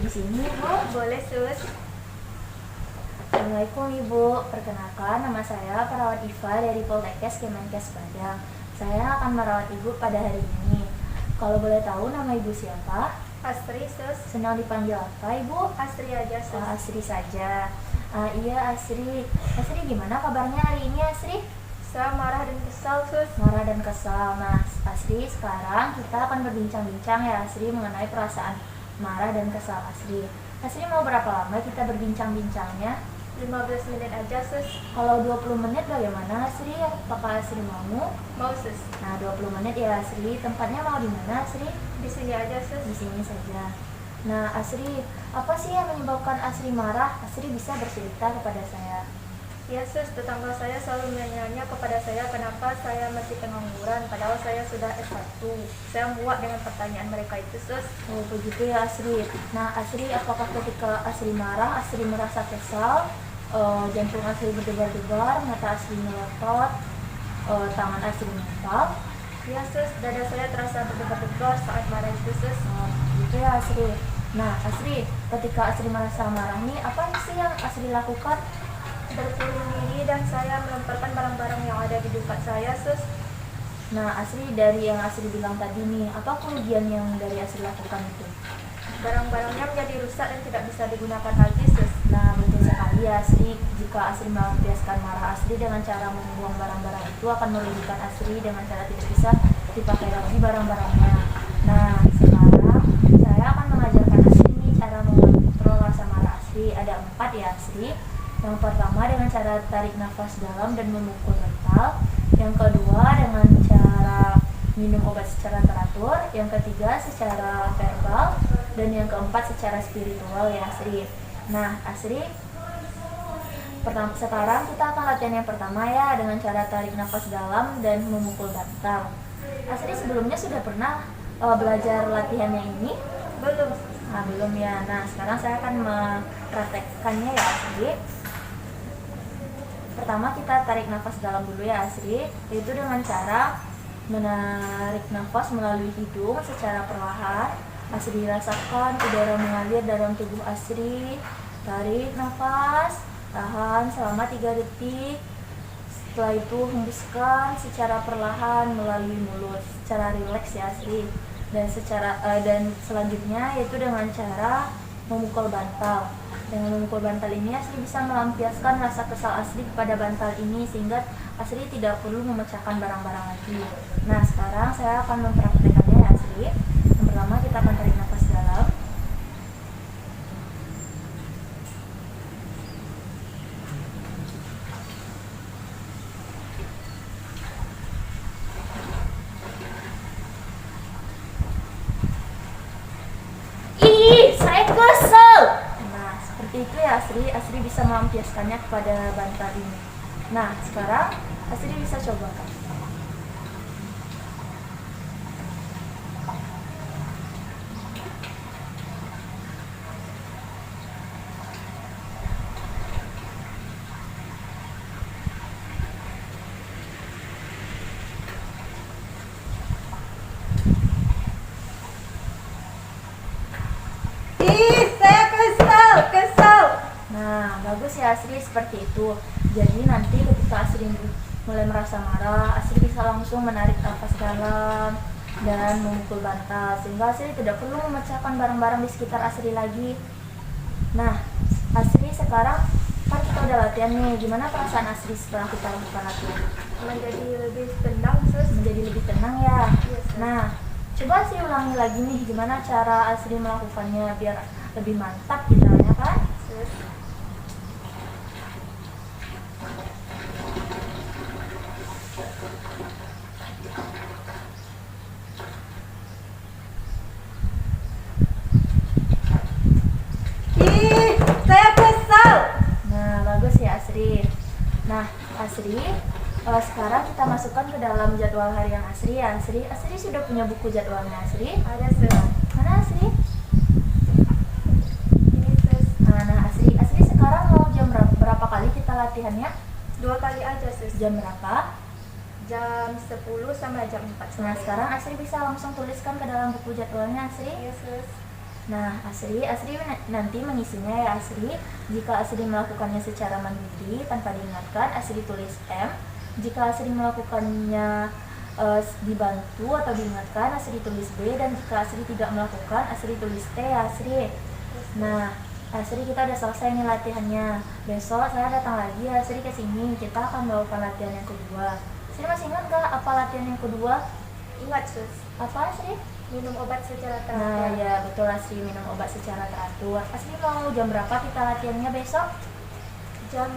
di sini, Bu? Boleh, Sus. Assalamualaikum, Ibu. Perkenalkan, nama saya Perawat Iva dari Poltekkes Kemenkes Padang. Saya akan merawat Ibu pada hari ini. Kalau boleh tahu nama Ibu siapa? Asri, Sus. Senang dipanggil apa, Ibu? Asri aja, Sus. Asri saja. Iya, Asri. Asri, gimana kabarnya hari ini, Asri? Saya marah dan kesal, Sus. Marah dan kesal. Nah, Asri, sekarang kita akan berbincang-bincang ya, Asri, mengenai perasaan marah dan kesal Asri. Asri, mau berapa lama kita berbincang-bincangnya? 15 menit aja, Sus. Kalau 20 menit bagaimana, Asri? Apakah Asri mau? Mau, Sus. Nah, 20 menit ya, Asri. Tempatnya mau di mana, Asri? Di sini aja, Sus. Di sini saja. Nah, Asri, apa sih yang menyebabkan Asri marah? Asri bisa bercerita kepada saya. Ya, Sus. Tetangga saya selalu menanya kepada saya kenapa saya masih pengangguran, padahal saya sudah S1. Saya muak dengan pertanyaan mereka itu, Sus. Oh, begitu ya, Asri. Nah, Asri, apakah ketika Asri marah, Asri merasa kesal, jantung Asri berdebar-debar, mata Asri melotot, tangan Asri menempal? Ya, Sus. Dada saya terasa berdebar-debar saat marah itu, Sus. Oh, gitu ya, Asri. Nah, Asri, ketika Asri merasa marah nih, apa sih yang Asri lakukan? Berkurung diri dan saya melemparkan barang-barang yang ada di dekat saya, Sus. Nah, Asri, dari yang Asri bilang tadi nih, apa kerugian yang dari Asri lakukan itu? Barang-barangnya menjadi rusak dan tidak bisa digunakan lagi, Sus. Nah, betul sekali ya, Asri. Jika Asri melampiaskan marah Asri dengan cara membuang barang-barang itu akan merugikan Asri dengan cara tidak bisa dipakai lagi barang-barangnya. Nah, sekarang saya akan mengajarkan Asri nih cara mengontrol rasa marah Asri. Ada 4 ya, Asri. Yang pertama dengan cara tarik nafas dalam dan memukul bantal. Yang kedua dengan cara minum obat secara teratur. Yang ketiga secara verbal. Dan yang keempat secara spiritual ya, Asri. Nah, Asri, sekarang kita akan latihan yang pertama ya, dengan cara tarik nafas dalam dan memukul bantal. Asri sebelumnya sudah pernah belajar latihan yang ini? Belum. Nah, belum ya. Nah, sekarang saya akan mempraktekkannya ya, Asri. Pertama kita tarik nafas dalam dulu ya, Asri. Itu dengan cara menarik nafas melalui hidung secara perlahan. Asri rasakan udara mengalir dalam tubuh Asri. Tarik nafas, tahan selama 3 detik. Setelah itu hembuskan secara perlahan melalui mulut, secara rileks ya, Asri. Dan selanjutnya yaitu dengan cara memukul bantal. Dengan memukul bantal ini Asri bisa melampiaskan rasa kesal Asri kepada bantal ini sehingga Asri tidak perlu memecahkan barang-barang lagi. Nah, sekarang saya akan mempraktekannya ya, Asri. Yang pertama kita akan tarik nafas dalam. Saya kesel. Nah, seperti itu ya, Asri. Asri bisa melampiaskannya kepada bantal ini. Nah, sekarang Asri bisa coba kan. Saya kesal. Nah, bagus ya, Asri, seperti itu. Jadi nanti ketika Asri mulai merasa marah, Asri bisa langsung menarik nafas dalam dan memukul bantal sehingga Asri tidak perlu memecahkan barang-barang di sekitar Asri lagi. Nah, Asri, sekarang kan kita udah latihan nih. Gimana perasaan Asri setelah kita lakukan latihan? Menjadi lebih tenang, Sus. Menjadi lebih tenang ya. Iya, Sus. Nah, coba Asri ulangi lagi nih, gimana cara Asri melakukannya biar lebih mantap gitu ya kan? Sus. Saya kesal. Nah, bagus ya, Asri. Nah, Asri, sekarang kita masukkan ke dalam jadwal harian Asri ya, Asri. Asri sudah punya buku jadwalnya, Asri? Ada, Sus. Mana, Asri? Ini, Sus. Nah, Asri sekarang mau jam berapa kali kita latihannya? 2 kali aja, Sus. Jam berapa? Jam 10 sampai jam 4 Nah, sore. sekarang Asri bisa langsung tuliskan ke dalam buku jadwalnya, Asri. Iya, Sus. Nah, Asri nanti mengisinya ya Asri. Jika Asri melakukannya secara mandiri tanpa diingatkan, Asri tulis M. Jika Asri melakukannya dibantu atau diingatkan, Asri tulis B. Dan jika Asri tidak melakukan, Asri tulis T ya Asri. Nah, Asri kita udah selesai nih latihannya. Besok saya datang lagi Asri ke sini. Kita akan melakukan latihan yang kedua. Asri masih ingat gak apa latihan yang kedua? Ingat sus, Apa Asri? minum obat secara teratur. Nah ya betul Asri, minum obat secara teratur. Asri mau jam berapa kita latihannya besok? Jam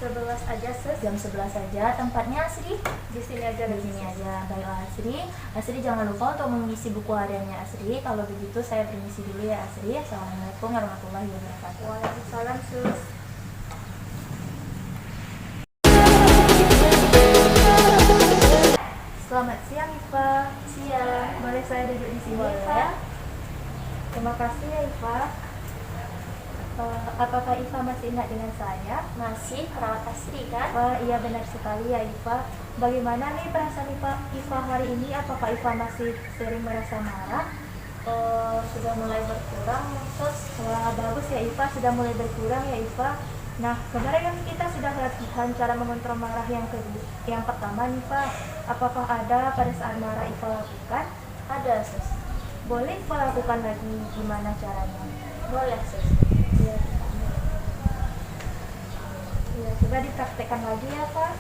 11 aja sus. Jam 11 saja. Tempatnya Asri? Di sini aja. Di sini aja. Baiklah Asri. Asri jangan lupa untuk mengisi buku hariannya Asri. Kalau begitu saya permisi dulu ya Asri. Assalamualaikum warahmatullahi wabarakatuh. Waalaikumsalam sus. Selamat siang Iva. Siang, boleh saya duduk di sini Boleh. Iva? Terima kasih ya Iva. Apakah Iva masih ingat dengan saya? Masih perawat Asri kan? Wah, iya benar sekali ya Iva. Bagaimana nih perasaan Iva hari ini? Apakah Iva masih sering merasa marah? Sudah mulai berkurang sus. Wah, bagus ya Iva, sudah mulai berkurang ya Iva. Nah, kemarin kan kita sudah latihan cara mengontrol marah yang pertama nih Iva. Apakah ada pada saat marah Iva lakukan? Ada sus. Boleh Iva lakukan lagi gimana caranya? Boleh sus. Iya, iya, coba dipraktekkan lagi ya Pak.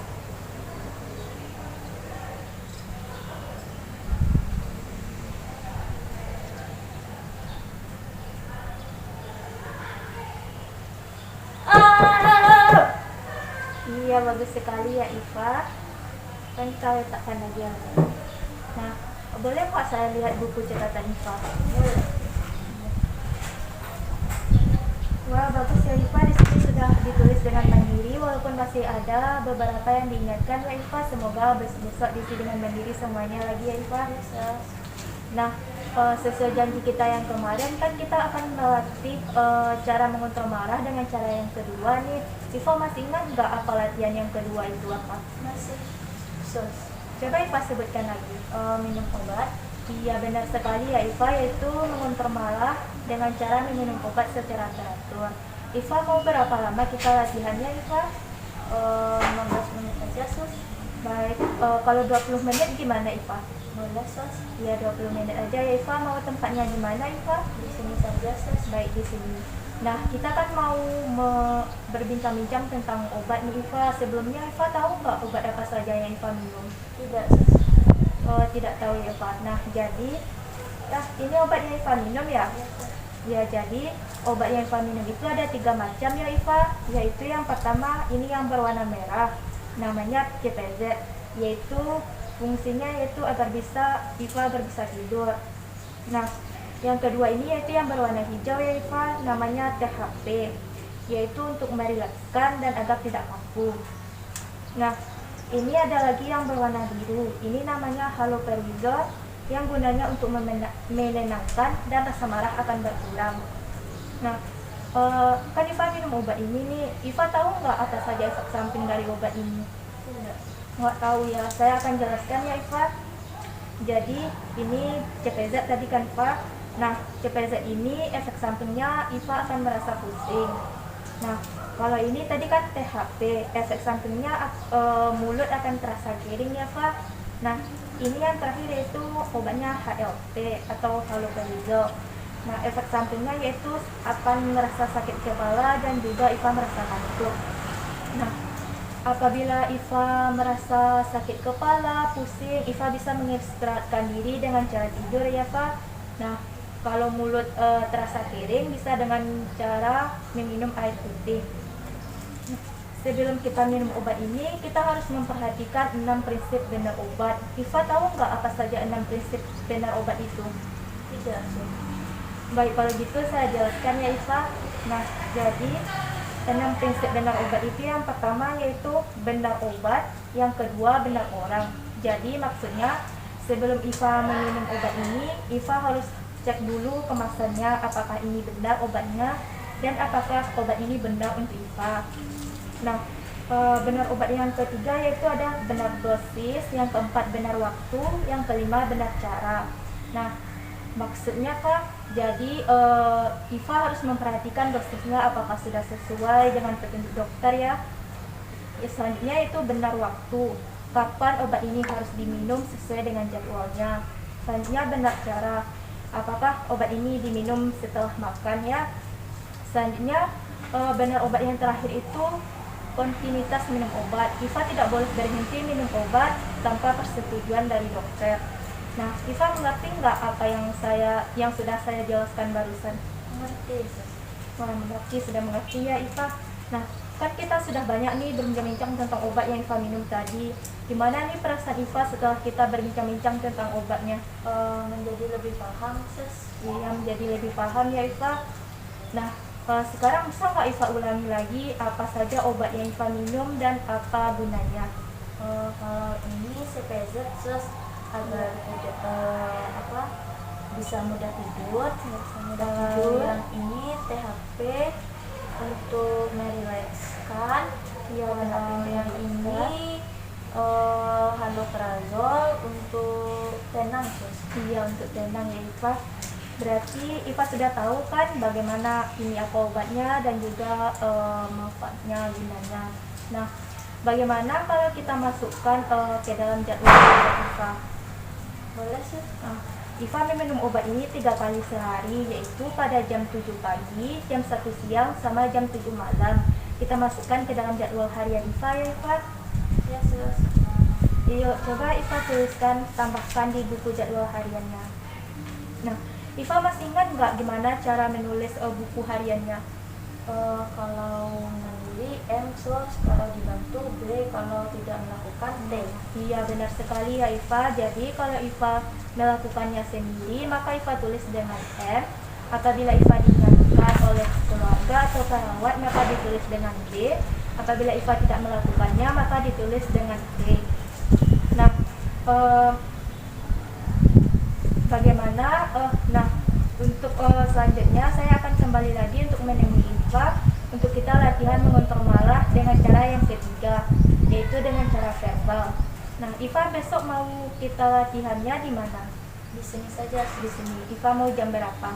Iya, bagus sekali ya Iva. Kan kita letakkan lagi yang lain. Nah, boleh Pak saya lihat buku catatan Iva? Boleh. Wah, bagus ya Iva, di sini sudah ditulis dengan mandiri walaupun masih ada beberapa yang diingatkan ya Iva. Semoga besok diisi dengan mandiri semuanya lagi ya Iva. Nah, sesuai janji kita yang kemarin kan kita akan melatih cara mengontrol marah dengan cara yang kedua nih. Iva masih ingat nggak apa latihan yang kedua itu apa? Masih Sus. Coba Iva sebutkan lagi. Minum obat. Iya benar sekali ya Iva, yaitu mengontrol marah dengan cara meminum obat secara teratur. Iva mau berapa lama kita latihannya Iva? 15 menit aja sus. Baik, kalau 20 menit gimana Iva? Boleh sus. Iya 20 menit aja ya Iva. Mau tempatnya di mana Iva? Di sini saja sus. Baik, di sini. Nah, kita kan mau berbincang-bincang tentang obat nih Iva. Sebelumnya Iva tahu nggak obat apa saja yang Iva minum? Tidak sus. Tidak tahu ya Iva. Nah, jadi ini obat yang Iva minum ya? Ya, jadi obat yang Iva minum itu ada 3 macam ya Iva. Yaitu yang pertama ini yang berwarna merah, namanya CPZ. Yaitu fungsinya yaitu agar Iva bisa tidur. Nah, yang kedua ini yaitu yang berwarna hijau ya Iva, namanya THP, yaitu untuk merilekskan dan agar tidak kaku. Nah, ini ada lagi yang berwarna biru, ini namanya haloperidol, yang gunanya untuk menenangkan dan rasa marah akan berkurang. Nah, kan Iva minum obat ini nih, Iva tahu nggak apa saja efek samping dari obat ini? Tidak. Nggak tahu ya, saya akan jelaskan ya Iva. Jadi ini CPZ tadi kan Iva. Nah, CPZ ini efek sampingnya Iva akan merasa pusing. Nah, kalau ini tadi kan THP, efek sampingnya mulut akan terasa kering ya Iva. Nah, ini yang terakhir yaitu obatnya HLP atau haloperidol. Nah, efek sampingnya yaitu akan merasa sakit kepala dan juga Iva merasa kantuk. Nah, apabila Iva merasa sakit kepala, pusing, Iva bisa mengistirahatkan diri dengan cara tidur ya Pak. Nah, kalau mulut terasa kering bisa dengan cara meminum air putih. Sebelum kita minum obat ini, kita harus memperhatikan 6 prinsip benar obat. Iva tahu nggak apa saja 6 prinsip benar obat itu? Tidak sus. Baik, kalau gitu saya jelaskan ya Iva. Nah, jadi 6 prinsip benar obat itu yang pertama yaitu benar obat, yang kedua benar orang. Jadi maksudnya sebelum Iva meminum obat ini, Iva harus cek dulu kemasannya apakah ini benar obatnya dan apakah obat ini benar untuk Iva. Nah, benar obat yang ketiga yaitu ada benar dosis, yang keempat benar waktu, yang kelima benar cara. Nah, Maksudnya Kak, jadi Iva harus memperhatikan dosisnya apakah sudah sesuai dengan petunjuk dokter ya. Selanjutnya itu benar waktu, kapan obat ini harus diminum sesuai dengan jadwalnya. Selanjutnya benar cara, apakah obat ini diminum setelah makan ya. Selanjutnya benar obat yang terakhir itu kontinuitas minum obat. Iva tidak boleh berhenti minum obat tanpa persetujuan dari dokter. Nah, Iva mengerti nggak apa yang sudah saya jelaskan barusan? Mengerti, Sus. Wah, sudah mengerti ya Iva. Nah, kan kita sudah banyak nih berbincang-bincang tentang obat yang Iva minum tadi. Gimana nih perasaan Iva setelah kita berbincang-bincang tentang obatnya? Menjadi lebih paham, Sus. Iya, menjadi lebih paham ya Iva. Nah, sekarang bisa nggak Iva ulangi lagi apa saja obat yang Iva minum dan apa gunanya? Kalau ini CPZ, Sus, agar bisa mudah tidur. Kalau yang ini THP untuk merilekskan. Iya, Yang ini haloperazol untuk tenang, Sus. Iya, untuk tenang ya Iva. Berarti Iva sudah tahu kan bagaimana ini apa obatnya dan juga manfaatnya, gunanya. Nah, bagaimana kalau kita masukkan ke dalam jadwal obat Iva? Boleh, Sus. Nah, Iva meminum obat ini 3 kali sehari, yaitu pada jam 7 pagi, jam 1 siang, sama jam 7 malam. Kita masukkan ke dalam jadwal harian Iva ya Iva. Ya, Sus. Yuk, coba Iva tuliskan, tambahkan di buku jadwal hariannya. Nah, Iva masih ingat nggak gimana cara menulis buku hariannya? Kalau mandiri M, Sus. Kalau dibantu B. Kalau tidak melakukan D. Iya, benar sekali ya Iva. Jadi kalau Iva melakukannya sendiri, maka Iva tulis dengan M. Apabila Iva diingatkan oleh keluarga atau perawat, maka ditulis dengan D. Apabila Iva tidak melakukannya, maka ditulis dengan D. Nah, bagaimana? Nah, untuk selanjutnya saya akan kembali lagi untuk menemui Iva untuk kita latihan mengontrol marah dengan cara yang ketiga, yaitu dengan cara verbal. Nah, Iva besok mau kita latihannya di mana? Di sini saja, Di sini. Iva mau jam berapa?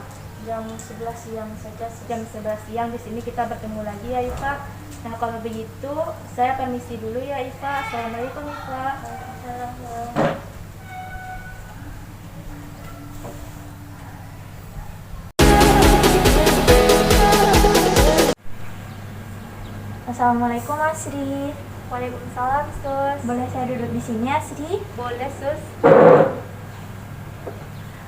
jam 11 siang saja, Sus. Jam 11 siang di sini kita bertemu lagi ya Iva. Nah, kalau begitu saya permisi dulu ya Iva. Assalamualaikum Iva. Waalaikumsalam. Assalamualaikum, Asri. Waalaikumsalam Sus. Boleh saya duduk di sini, Asri? Boleh Sus.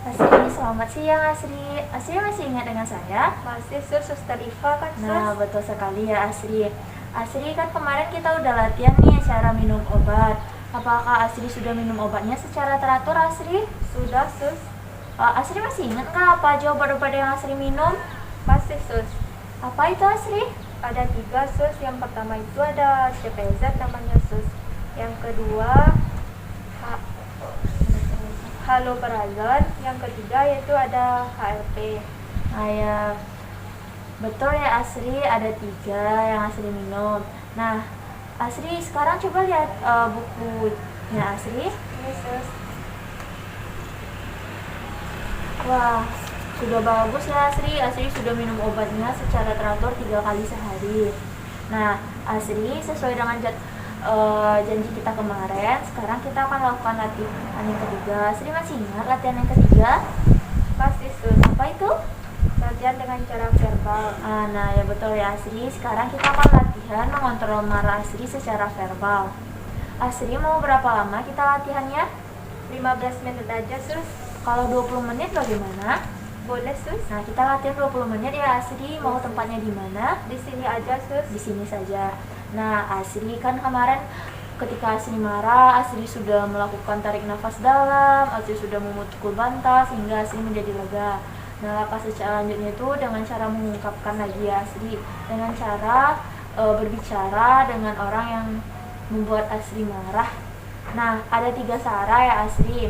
Asri, selamat siang, Asri. Asri masih ingat dengan saya? Masih Sus, Suster Iva kan Sus? Nah, betul sekali ya, Asri. Asri, kan kemarin kita udah latihan nih cara minum obat. Apakah Asri sudah minum obatnya secara teratur, Asri? Sudah Sus. Asri masih ingat nggak apa aja obat-obat yang Asri minum? Masih Sus. Apa itu, Asri? Ada 3 Sus. Yang pertama itu ada CPZ namanya Sus. Yang kedua haloperazol. Yang ketiga yaitu ada HLP. Ya, betul ya, Asri, ada 3 yang Asri minum. Nah, Asri sekarang coba lihat bukunya, Asri. Ini Sus. Wah, sudah bagus ya, Asri. Asri sudah minum obatnya secara teratur 3 kali sehari. Nah, Asri, sesuai dengan janji kita kemarin, sekarang kita akan lakukan latihan yang ketiga. Asri masih ingat latihan yang ketiga? Masih Sus. Apa itu? Latihan dengan cara verbal. Nah, ya betul ya, Asri. Sekarang kita akan latihan mengontrol marah Asri secara verbal. Asri, mau berapa lama kita latihannya? 15 menit aja Sus. Kalau 20 menit bagaimana? Boleh Sus. Nah, kita latihan 20 menit ya, Asri. Mau tempatnya di mana? Di sini aja Sus. Di sini saja. Nah, Asri, kan kemarin ketika Asri marah, Asri sudah melakukan tarik nafas dalam, Asri sudah memukul bantal sehingga Asri menjadi lega. Nah, langkah selanjutnya itu dengan cara mengungkapkan lagi ya, Asri, dengan cara berbicara dengan orang yang membuat Asri marah. Nah, ada 3 cara ya, Asri.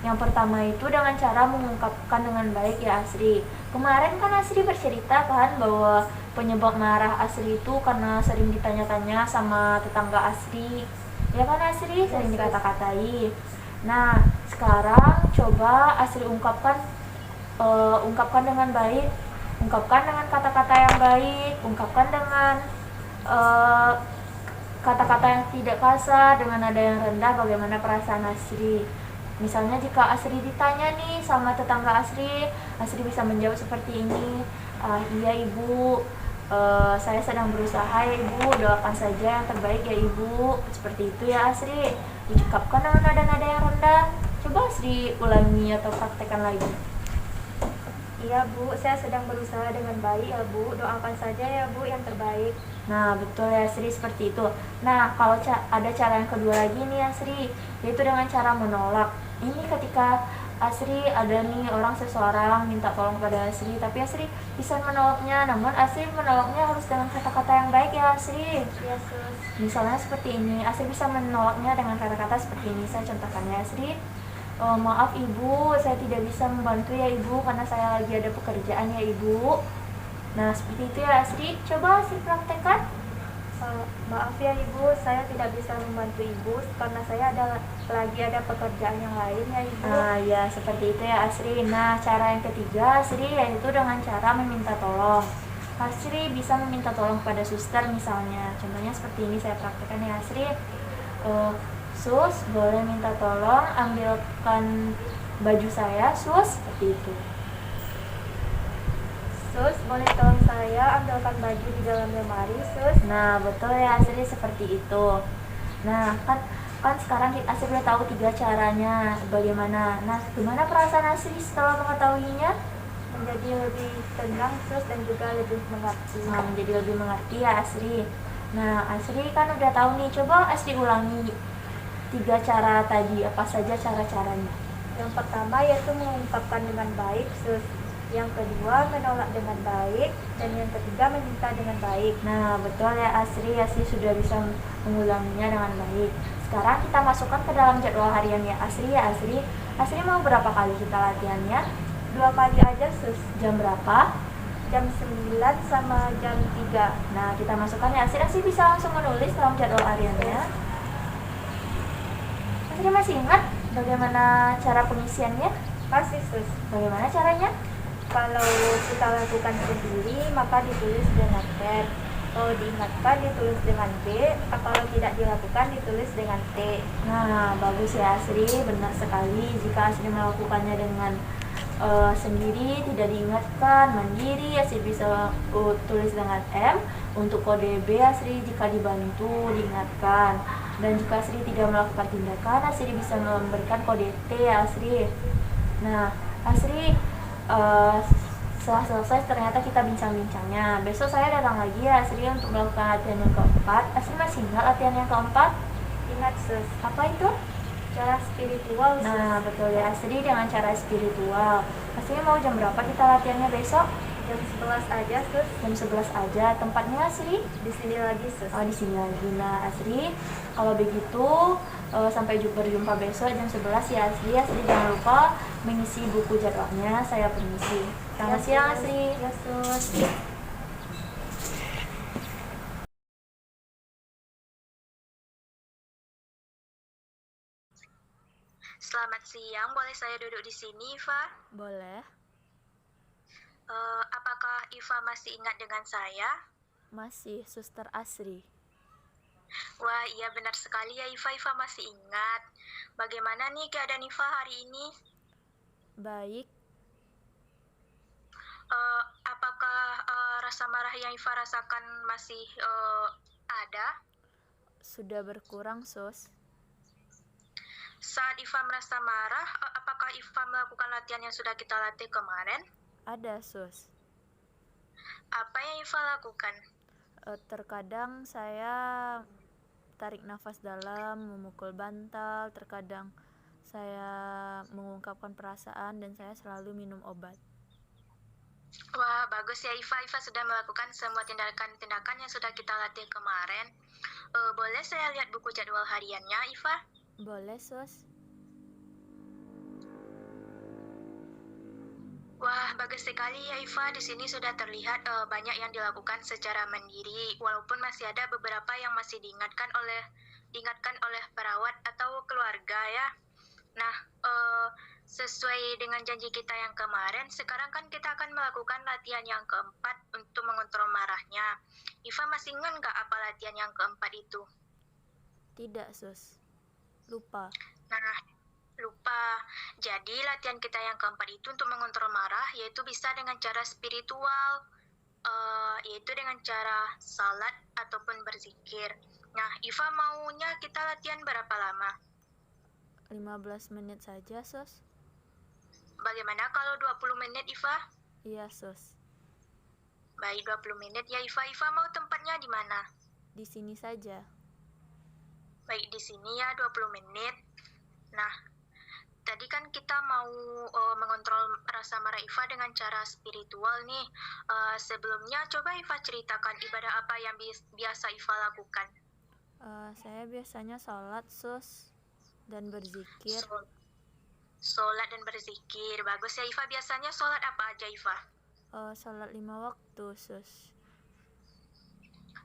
Yang pertama itu dengan cara mengungkapkan dengan baik ya, Asri. Kemarin kan Asri bercerita kan bahwa penyebab marah Asri itu karena sering ditanya-tanya sama tetangga Asri. Ya kan, Asri? Sering dikata-katai. Nah, sekarang coba Asri ungkapkan ungkapkan dengan baik, ungkapkan dengan kata-kata yang baik, ungkapkan dengan eh, kata-kata yang tidak kasar, dengan nada yang rendah. Bagaimana perasaan Asri? Misalnya jika Asri ditanya nih sama tetangga Asri, Asri bisa menjawab seperti ini, iya ibu, saya sedang berusaha ya ibu, doakan saja yang terbaik ya ibu. Seperti itu ya Asri, diucapkan dengan nada-nada yang rendah. Coba Asri ulangi atau praktekkan lagi. Iya Bu, saya sedang berusaha dengan baik ya Bu, doakan saja ya Bu yang terbaik. Nah, betul ya Sri, seperti itu. Nah, kalau ada cara yang kedua lagi nih ya Sri, yaitu dengan cara menolak. Ini ketika Asri ada nih seseorang minta tolong pada Asri, tapi Asri bisa menolaknya, namun Asri menolaknya harus dengan kata-kata yang baik ya Asri. Iya Sus. Misalnya seperti ini, Asri bisa menolaknya dengan kata-kata seperti ini. Saya contohkan ya Asri. Maaf ibu, saya tidak bisa membantu ya ibu karena saya lagi ada pekerjaan ya ibu. Nah, seperti itu ya Asri. Coba Asri praktekkan. Maaf ya Ibu, saya tidak bisa membantu Ibu karena saya lagi ada pekerjaan yang lain ya Ibu. Nah, ya seperti itu ya Asri. Nah, cara yang ketiga Asri yaitu dengan cara meminta tolong. Asri bisa meminta tolong pada suster misalnya. Contohnya seperti ini saya praktekkan ya Asri. Sus, boleh minta tolong ambilkan baju saya, Sus, seperti itu. Sus, boleh tolong saya ambilkan baju di dalam lemari, Sus? Nah, betul ya Asri, seperti itu. Nah, kan sekarang Asri udah tahu 3 caranya bagaimana. Nah, gimana perasaan Asri setelah mengetahuinya? Menjadi lebih tenang, Sus, dan juga lebih mengerti. Nah, menjadi lebih mengerti ya Asri. Nah, Asri kan udah tahu nih, coba Asri ulangi 3 cara tadi, apa saja cara-caranya. Yang pertama yaitu mengungkapkan dengan baik, Sus. Yang kedua menolak dengan baik, dan yang ketiga meminta dengan baik. Nah, betul ya Asri sudah bisa mengulanginya dengan baik. Sekarang kita masukkan ke dalam jadwal harian ya Asri. Asri mau berapa kali kita latihannya? 2 kali aja, Sus. Jam berapa? Jam 9 sama jam 3. Nah, kita masukkan ya Asri bisa langsung menulis dalam jadwal hariannya. Asri masih ingat bagaimana cara pengisiannya? Masih, Sus. Bagaimana caranya? Kalau kita lakukan sendiri maka ditulis dengan pen. Kalau diingatkan ditulis dengan B, kalau tidak dilakukan ditulis dengan T. Nah, bagus ya Asri, benar sekali. Jika Asri melakukannya dengan sendiri, tidak diingatkan, mandiri, Asri bisa tulis dengan M. Untuk kode B Asri jika dibantu, diingatkan. Dan jika Asri tidak melakukan tindakan, Asri bisa memberikan kode T ya Asri. Nah, Asri setelah selesai ternyata kita bincang-bincangnya. Besok saya datang lagi ya Asri untuk melakukan latihan yang keempat. Asri masih ingat latihan yang keempat? Ingat, Sus. Apa itu? Cara spiritual, Sus. Nah, betul ya Asri, dengan cara spiritual. Asri mau jam berapa kita latihannya besok? Jam 11 aja, Sus. Jam 11 aja. Tempatnya Asri? Di sini lagi, Sus. Oh, di sini lagi. Nah, Asri, kalau begitu sampai berjumpa besok jam 11 ya Asri. Asri jangan lupa mengisi buku jadwalnya. Saya permisi. Selamat siang Asri. Ya, Sus. Selamat siang, boleh saya duduk di sini, Iva? Boleh. Apakah Iva masih ingat dengan saya? Masih, Suster Asri. Wah, iya benar sekali ya Iva, Iva masih ingat. Bagaimana nih keadaan Iva hari ini? Baik. Apakah rasa marah yang Iva rasakan masih ada? Sudah berkurang, Sus. Saat Iva merasa marah, apakah Iva melakukan latihan yang sudah kita latih kemarin? Ada, Sus. Apa yang Iva lakukan? Terkadang saya tarik nafas dalam, memukul bantal, terkadang saya mengungkapkan perasaan, dan saya selalu minum obat. Wah, bagus ya Iva. Iva sudah melakukan semua tindakan-tindakan yang sudah kita latih kemarin. Boleh saya lihat buku jadwal hariannya, Iva? Boleh, Sus. Wah, bagus sekali ya Iva. Di sini sudah terlihat banyak yang dilakukan secara mandiri, walaupun masih ada beberapa yang masih diingatkan oleh perawat atau keluarga ya. Nah, sesuai dengan janji kita yang kemarin, sekarang kan kita akan melakukan latihan yang keempat untuk mengontrol marahnya. Iva masih ingat nggak apa latihan yang keempat itu? Tidak, Sus. Lupa. Nah, lupa. Jadi latihan kita yang keempat itu untuk mengontrol marah, yaitu bisa dengan cara spiritual, yaitu dengan cara salat ataupun berzikir. Nah, Iva maunya kita latihan berapa lama? 15 menit saja, Sus. Bagaimana kalau 20 menit, Iva? Iya, Sus. Baik, 20 menit ya, Iva. Iva mau tempatnya di mana? Di sini saja. Baik, di sini ya 20 menit. Nah, tadi kan kita mau mengontrol rasa marah Iva dengan cara spiritual nih. Sebelumnya, coba Iva ceritakan ibadah apa yang biasa Iva lakukan. Saya biasanya sholat, Sus, dan berzikir. Sholat dan berzikir. Bagus ya, Iva. Biasanya sholat apa aja, Iva? Sholat 5 waktu, Sus.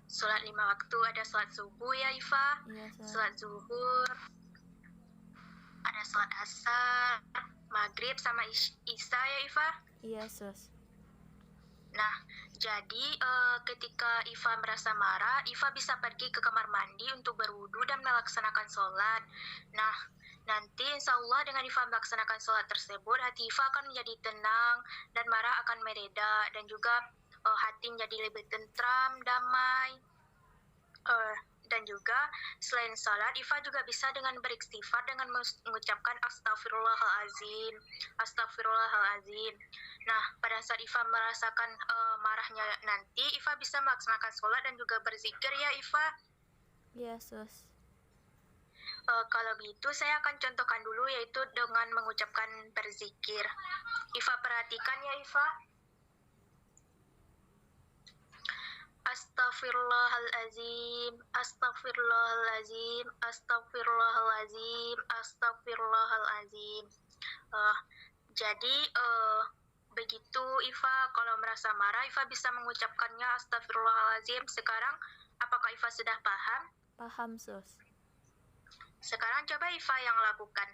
Sholat 5 waktu. Ada sholat subuh ya, Iva? Iya, Sus. Sholat zuhur. Ada sholat asar, maghrib, sama isya ya, Iva? Iya, Sus. Nah, jadi ketika Iva merasa marah, Iva bisa pergi ke kamar mandi untuk berwudu dan melaksanakan sholat. Nah, nanti insya Allah dengan Iva melaksanakan sholat tersebut, hati Iva akan menjadi tenang dan marah akan mereda, dan juga hati menjadi lebih tentram, damai. Dan juga selain salat, Iva juga bisa dengan beristighfar dengan mengucapkan astagfirullahalazim, astagfirullahalazim. Nah, pada saat Iva merasakan marahnya nanti, Iva bisa melaksanakan sholat dan juga berzikir ya, Iva. Iya, Sus. Kalau begitu, saya akan contohkan dulu, yaitu dengan mengucapkan berzikir. Iva perhatikan ya, Iva. Astagfirullahalazim, astagfirullahalazim, astagfirullahalazim, astagfirullahalazim. Jadi begitu Iva kalau merasa marah, Iva bisa mengucapkannya astagfirullahalazim. Sekarang apakah Iva sudah paham? Paham, Sus. Sekarang coba Iva yang lakukan.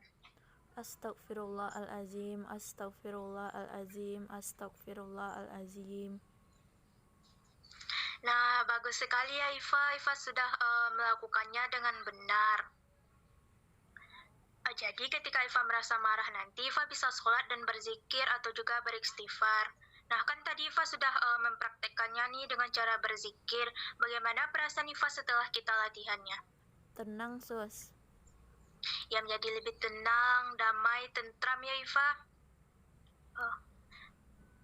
Astagfirullahalazim, astagfirullahalazim, astagfirullahalazim. Nah, bagus sekali ya Iva. Iva sudah melakukannya dengan benar. Jadi ketika Iva merasa marah nanti, Iva bisa sholat dan berzikir atau juga beristighfar. Nah, kan tadi Iva sudah mempraktekkannya nih dengan cara berzikir. Bagaimana perasaan Iva setelah kita latihannya? Tenang, Sus. Ya, menjadi lebih tenang, damai, tentram ya Iva.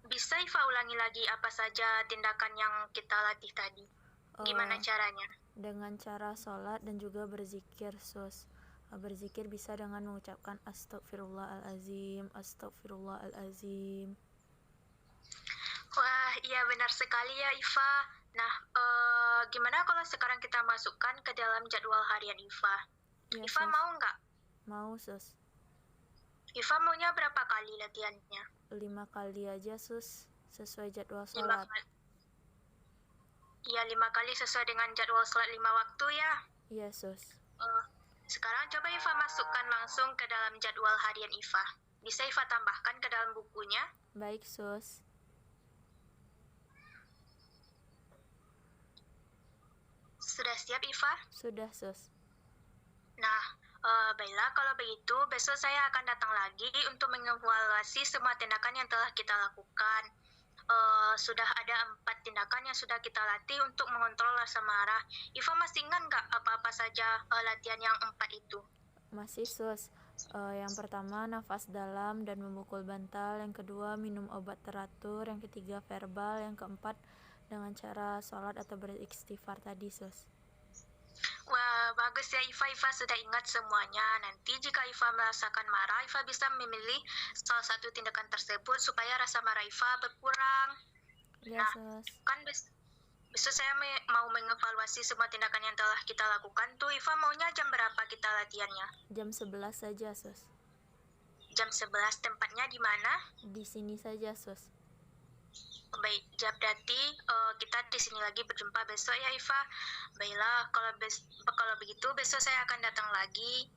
Bisa Iva ulangi lagi apa saja tindakan yang kita latih tadi? Gimana caranya? Dengan cara sholat dan juga berzikir, Sus. Berzikir bisa dengan mengucapkan astagfirullahalazim, astagfirullahalazim. Wah, iya benar sekali ya Iva. Nah, gimana kalau sekarang kita masukkan ke dalam jadwal harian Iva? Ya, Iva Sus. mau nggak? Mau, Sus. Iva maunya berapa kali latihannya? 5 kali aja, Sus. Sesuai jadwal 5 sholat. kali. Iya, 5 kali sesuai dengan jadwal sholat 5 waktu ya. Iya, Sus. Sekarang coba Iva masukkan langsung ke dalam jadwal harian Iva. Bisa Iva tambahkan ke dalam bukunya? Baik, Sus. Sudah siap Iva? Sudah, Sus. Nah, baiklah kalau begitu besok saya akan datang lagi untuk mengevaluasi semua tindakan yang telah kita lakukan. Sudah ada 4 tindakan yang sudah kita latih untuk mengontrol rasa marah. Iva masih ingat nggak apa-apa saja latihan yang 4 itu? Masih, Sus. Yang pertama, nafas dalam dan memukul bantal. Yang kedua, minum obat teratur. Yang ketiga, verbal. Yang keempat, dengan cara sholat atau beristighfar tadi, Sus. Wah, bagus ya Iva. Iva sudah ingat semuanya. Nanti jika Iva merasakan marah, Iva bisa memilih salah satu tindakan tersebut supaya rasa marah Iva berkurang. Iya, Nah, Sus. kan besok saya mau mengevaluasi semua tindakan yang telah kita lakukan tuh. Iva maunya jam berapa kita latihannya? Jam 11 saja, Sus. Jam 11. Tempatnya di mana? Di sini saja, Sus. Baik, berarti kita di sini lagi berjumpa besok ya Iva. Baiklah, kalau begitu besok saya akan datang lagi.